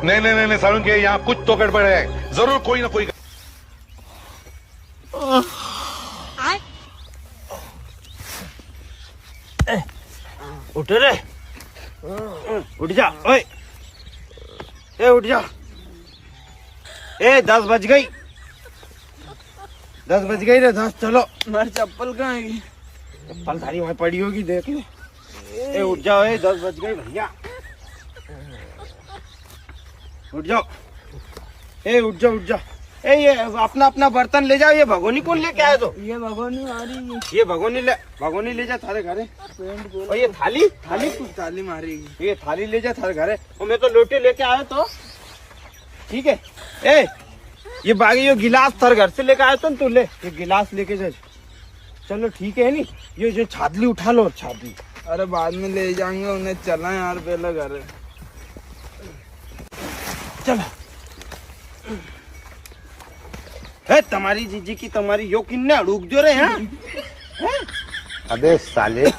नहीं नहीं नहीं नहीं सारुण के यहाँ कुछ तो गड़बड़ है, जरूर कोई ना कोई। उठ रे, उठ जा। ओए ए उठ जा। ए 10 बज गई, 10 बज गई रे। 10 चलो। हमारी चप्पल कहाँ है? चप्पल सारी वहां पड़ी होगी, देख ले। ए उठ जाओ, 10 बज गई भैया, उठ जाओ। ए उठ जाओ, उठ जाओ। ए ये अपना अपना बर्तन ले जाओ। ये भगोनी कौन लेके आया? तो ये भगवानी आ रही है। ये भगोनी ले जा थारे घरे। और ये थाली ताली मारेगी। ये थाली ले जा थारे घरे। और मैं तो लोटे लेके आया, तो ठीक है। ए ये बागी ये गिलास थारे घर से लेके आया तो तू ले, ये गिलास लेके जा। चलो ठीक है नी। ये जो छातली उठा लो, छातली। अरे बाद में ले जाएंगे उन्हें, चला यार पहले घर। चलो। है तुम्हारी जीजी की तुम्हारी यो किन्ने अड़ूक दो रे हैं? अबे साले।